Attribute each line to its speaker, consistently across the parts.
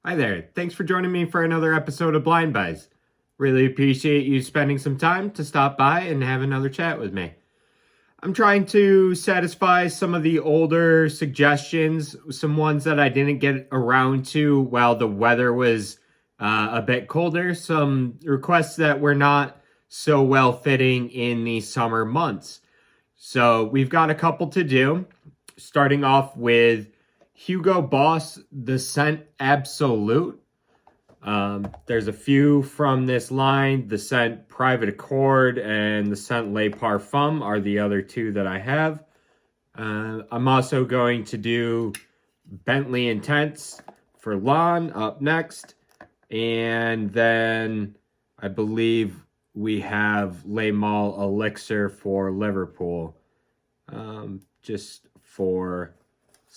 Speaker 1: Hi there. Thanks for joining me for another episode of Blind Buys. Really appreciate you spending some time to stop by and have another chat with me. I'm trying to satisfy some of the older suggestions, some ones that I didn't get around to while the weather was a bit colder, some requests that were not so well fitting in the summer months. So we've got a couple to do, starting off with Hugo Boss, the Scent Absolute. There's a few from this line. The Scent Private Accord and the Scent Le Parfum are the other two that I have. I'm also going to do Bentley Intense for Lawn up next. And then I believe we have Le Male Elixir for Liverpool. Just for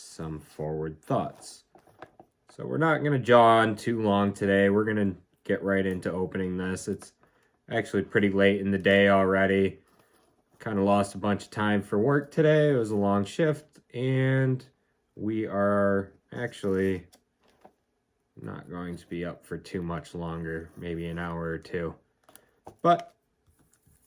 Speaker 1: some forward thoughts. So we're not going to jaw on too long today. We're going to get right into opening this. It's actually pretty late in the day already. Kind of lost a bunch of time for work today. It was a long shift, and we are actually not going to be up for too much longer, maybe an hour or two. But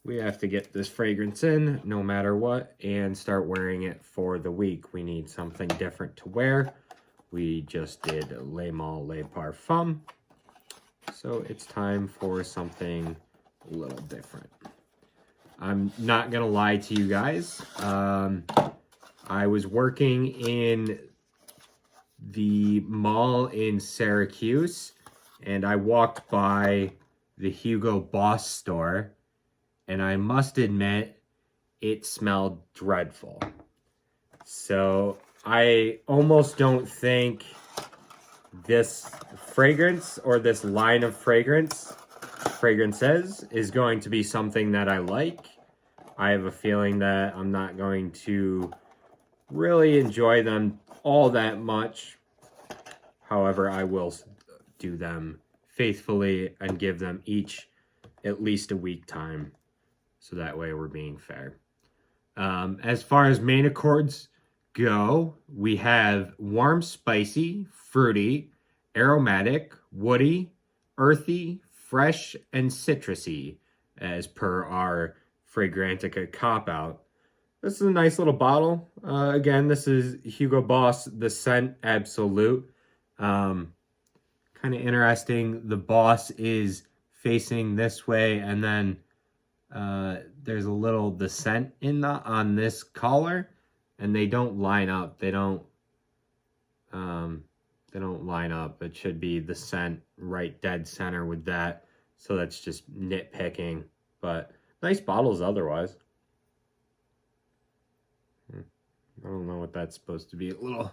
Speaker 1: we have to get this fragrance in no matter what and start wearing it for the week. We need something different to wear. We just did Le Male Le Parfum. So it's time for something a little different. I'm not going to lie to you guys. I was working in the mall in Syracuse and I walked by the Hugo Boss store. And I must admit, it smelled dreadful. So I almost don't think this fragrance or this line of fragrances is going to be something that I like. I have a feeling that I'm not going to really enjoy them all that much. However, I will do them faithfully and give them each at least a week time. So that way we're being fair. As far as main accords go, we have warm, spicy, fruity, aromatic, woody, earthy, fresh, and citrusy, as per our Fragrantica cop-out. This is a nice little bottle. Again, this is Hugo Boss, the Scent Absolute. Kind of interesting. The Boss is facing this way, and then there's a little the scent on this collar, and they don't line up. They don't line up. It should be the scent right dead center with that. So that's just nitpicking, but nice bottles otherwise. I don't know what that's supposed to be. A little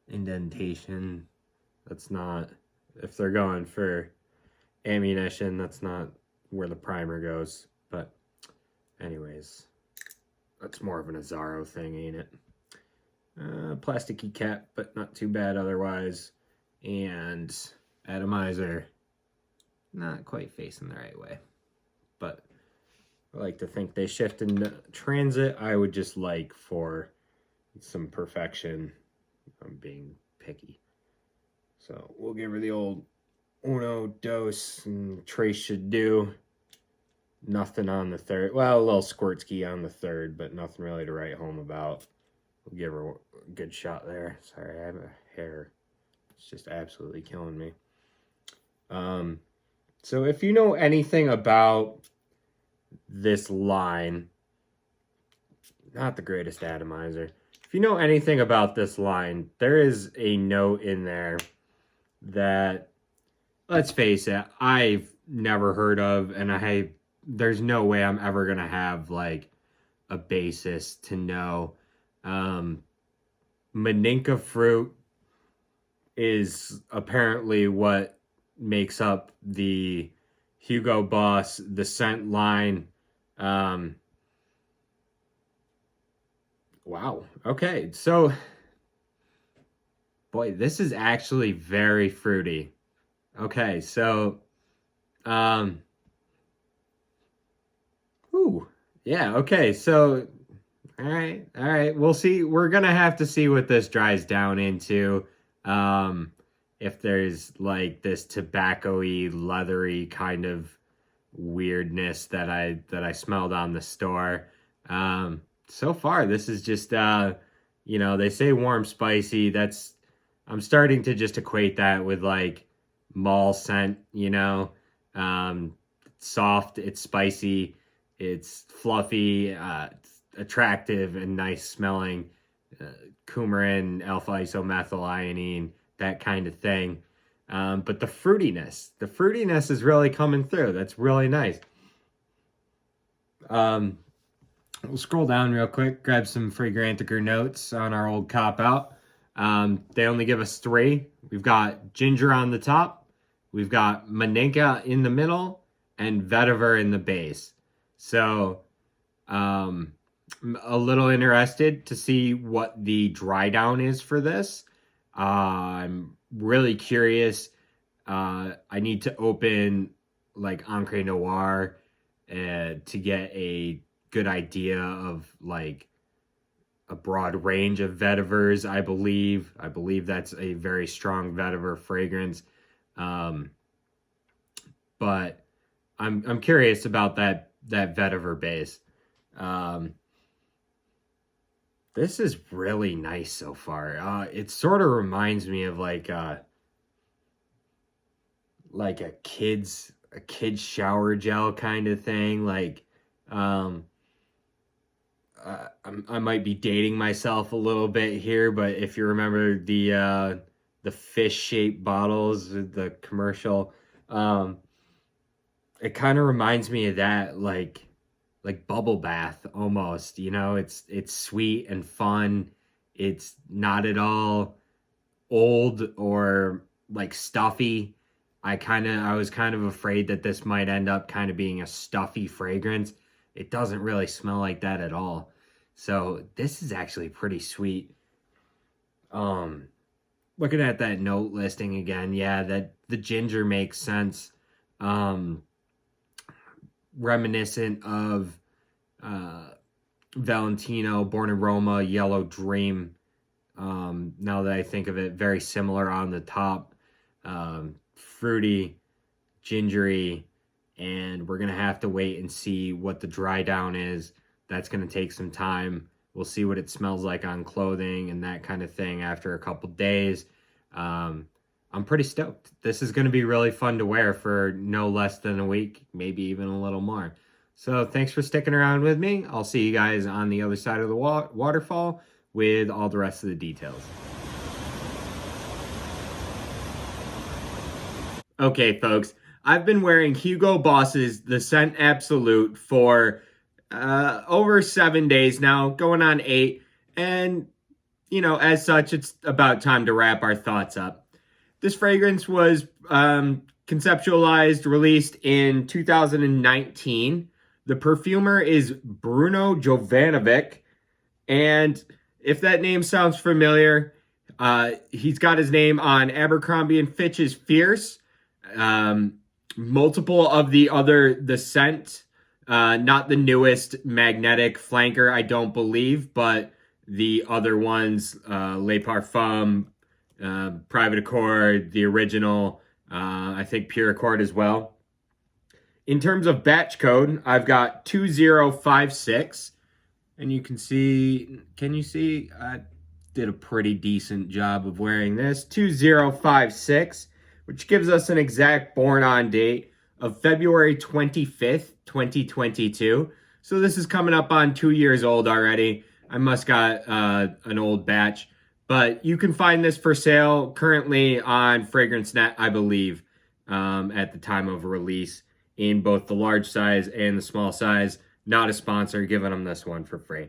Speaker 1: indentation. That's not, if they're going for ammunition, that's not where the primer goes. But anyways, that's more of an Azzaro thing, ain't it? Plasticky cap, but not too bad otherwise. And atomizer, not quite facing the right way. But I like to think they shift in transit. I would just like for some perfection. I'm being picky. So we'll give her the old uno, dos, and trace should do. Nothing on the third. Well, a little squirt ski on the third, but nothing really to write home about. We'll give her a good shot there. Sorry, I have a hair. It's just absolutely killing me. So if you know anything about this line, not the greatest atomizer. If you know anything about this line, there is a note in there that, let's face it, I've never heard of, and there's no way I'm ever going to have, like, a basis to know. Maninka fruit is apparently what makes up the Hugo Boss, the scent line. Wow. Okay, so, boy, this is actually very fruity. Okay, so, ooh, yeah, okay, so, all right, we'll see. We're gonna have to see what this dries down into. if there's like this tobacco-y, leathery kind of weirdness that I smelled on the store. So far, this is just they say warm spicy. I'm starting to just equate that with like mall scent. Soft. It's spicy. It's fluffy. It's attractive and nice smelling. Coumarin, alpha isomethylamine, that kind of thing. But the fruitiness is really coming through. That's really nice. We'll scroll down real quick, grab some Fragrantiker notes on our old cop out. They only give us 3. We've got ginger on the top, we've got Maninka in the middle, and vetiver in the base. So, I'm a little interested to see what the dry down is for this. I'm really curious. I need to open like Ancre Noir to get a good idea of like a broad range of vetivers. I believe that's a very strong vetiver fragrance. But I'm curious about that vetiver base. This is really nice so far. It sort of reminds me of like a kid's shower gel kind of thing. Like, I might be dating myself a little bit here, but if you remember the fish-shaped bottles, the commercial, it kind of reminds me of that, like bubble bath almost. It's sweet and fun. It's not at all old or like stuffy. I was kind of afraid that this might end up kind of being a stuffy fragrance. It doesn't really smell like that at all. So this is actually pretty sweet. Looking at that note listing again, yeah, that the ginger makes sense. Reminiscent of Valentino, Born in Roma, Yellow Dream. Now that I think of it, very similar on the top. Fruity, gingery, and we're going to have to wait and see what the dry down is. That's going to take some time. We'll see what it smells like on clothing and that kind of thing after a couple days. I'm pretty stoked. This is going to be really fun to wear for no less than a week, maybe even a little more. So thanks for sticking around with me. I'll see you guys on the other side of the waterfall with all the rest of the details. Okay, folks, I've been wearing Hugo Boss's The Scent Absolute for over 7 days now, going on 8. And, as such, it's about time to wrap our thoughts up. This fragrance was conceptualized, released in 2019. The perfumer is Bruno Jovanovic. And if that name sounds familiar, he's got his name on Abercrombie & Fitch's Fierce. Multiple of the scent, not the newest Magnetic Flanker, I don't believe, but the other ones, Le Parfum, Private Accord, the original, I think Pure Accord as well. In terms of batch code, I've got 2056, and you can you see, I did a pretty decent job of wearing this, 2056, which gives us an exact born on date of February 25th, 2022. So this is coming up on 2 years old already. I must got an old batch, but you can find this for sale currently on FragranceNet, I believe, at the time of release in both the large size and the small size. Not a sponsor, giving them this one for free.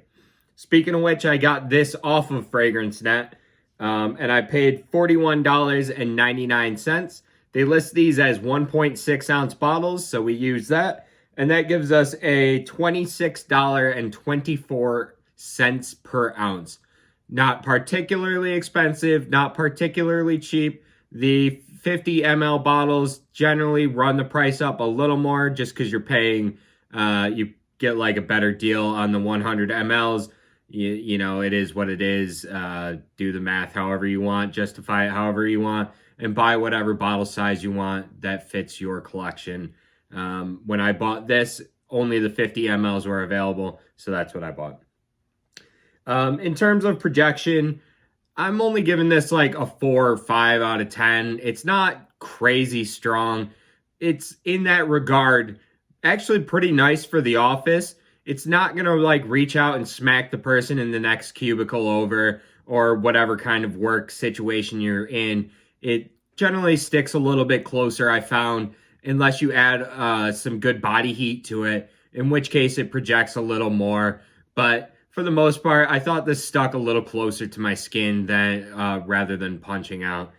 Speaker 1: Speaking of which, I got this off of FragranceNet, and I paid $41.99. They list these as 1.6 ounce bottles, so we use that. And that gives us a $26.24 per ounce. Not particularly expensive, not particularly cheap. The 50 ml bottles generally run the price up a little more just because you're paying, you get like a better deal on the 100 mls. you know, it is what it is. Do the math however you want, justify it however you want, and buy whatever bottle size you want that fits your collection. When I bought this, only the 50 mLs were available, so that's what I bought. In terms of projection, I'm only giving this like a 4 or 5 out of 10. It's not crazy strong. It's in that regard actually pretty nice for the office. It's not going to like reach out and smack the person in the next cubicle over or whatever kind of work situation you're in. It generally sticks a little bit closer, I found, unless you add some good body heat to it, in which case it projects a little more. But for the most part, I thought this stuck a little closer to my skin than rather than punching out.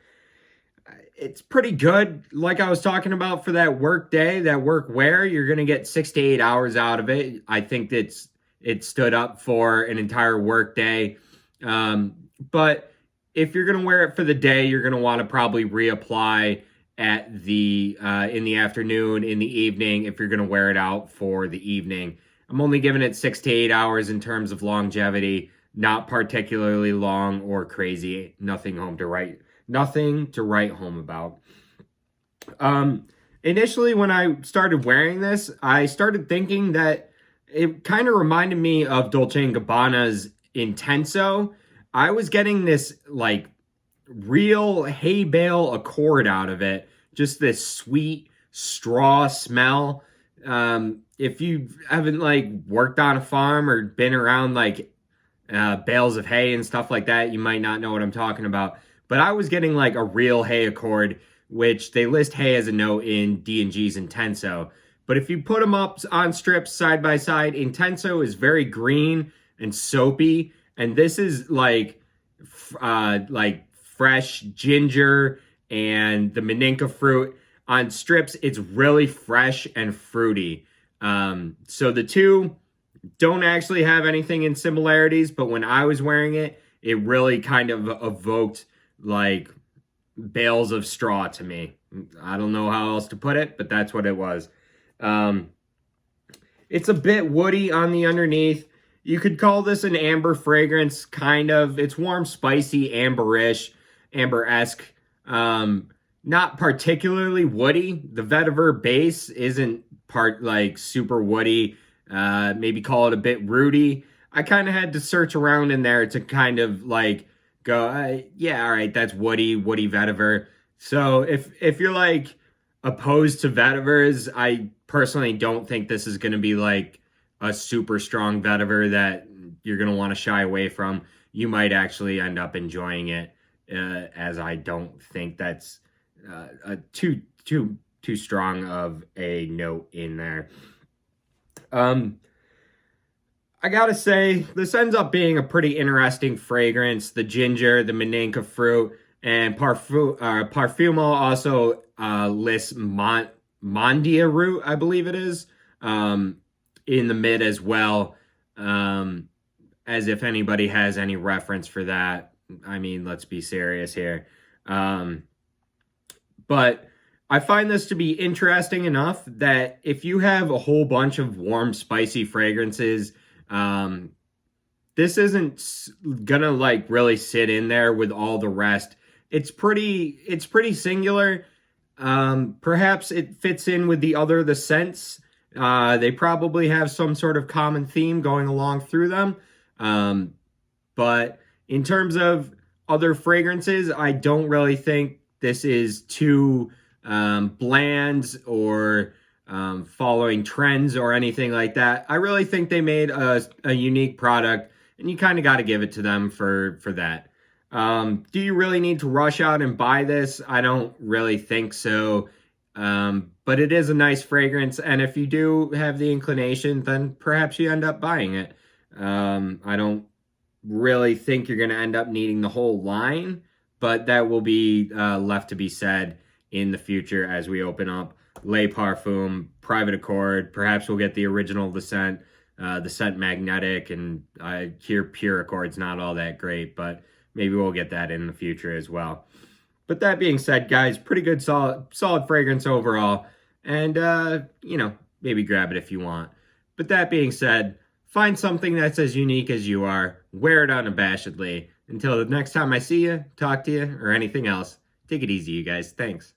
Speaker 1: It's pretty good. Like I was talking about for that work day, that work wear, you're going to get 6 to 8 hours out of it. I think it stood up for an entire work day. But if you're going to wear it for the day, you're going to want to probably reapply at the in the afternoon, in the evening, if you're going to wear it out for the evening. I'm only giving it 6 to 8 hours in terms of longevity, not particularly long or crazy. Nothing to write home about. Initially, when I started wearing this, I started thinking that it kind of reminded me of Dolce & Gabbana's Intenso. I was getting this like real hay bale accord out of it. Just this sweet straw smell. If you haven't like worked on a farm or been around like bales of hay and stuff like that, you might not know what I'm talking about. But I was getting like a real hay accord, which they list hay as a note in D&G's Intenso. But if you put them up on strips side by side, Intenso is very green and soapy, and this is like fresh ginger and the Maninka fruit. On strips, it's really fresh and fruity. So the two don't actually have anything in similarities, but when I was wearing it, it really kind of evoked like bales of straw to me. I don't know how else to put it, but that's what it was. It's a bit woody on the underneath. You could call this an amber fragrance, kind of. It's warm, spicy, amberish, amber-esque. Not particularly woody. The vetiver base isn't like super woody. Maybe call it a bit rooty. I kind of had to search around in there to kind of like go, yeah, all right, that's woody vetiver. So if you're like opposed to vetivers, I personally don't think this is going to be like a super strong vetiver that you're going to want to shy away from. You might actually end up enjoying it, as I don't think that's too strong of a note in there. I gotta say, this ends up being a pretty interesting fragrance. The ginger, the Maninka fruit, and Parfumo also lists Mondia root, I believe it is, in the mid as well. As if anybody has any reference for that. I mean, let's be serious here. But I find this to be interesting enough that if you have a whole bunch of warm, spicy fragrances, this isn't gonna like really sit in there with all the rest. It's pretty singular. Perhaps it fits in with the scents. They probably have some sort of common theme going along through them. But in terms of other fragrances, I don't really think this is too bland or following trends or anything like that. I really think they made a unique product, and you kind of got to give it to them for that. Do you really need to rush out and buy this? I don't really think so. But it is a nice fragrance, and if you do have the inclination, then perhaps you end up buying it. I don't really think you're going to end up needing the whole line, but that will be left to be said in the future as we open up Les Parfums, Private Accord. Perhaps we'll get the original The Scent Magnetic, and I hear Pure Accord's not all that great, but maybe we'll get that in the future as well. But that being said, guys, pretty good, solid fragrance overall, and, maybe grab it if you want. But that being said, find something that's as unique as you are, Wear it unabashedly. Until the next time I see you, talk to you, or anything else, take it easy, you guys. Thanks.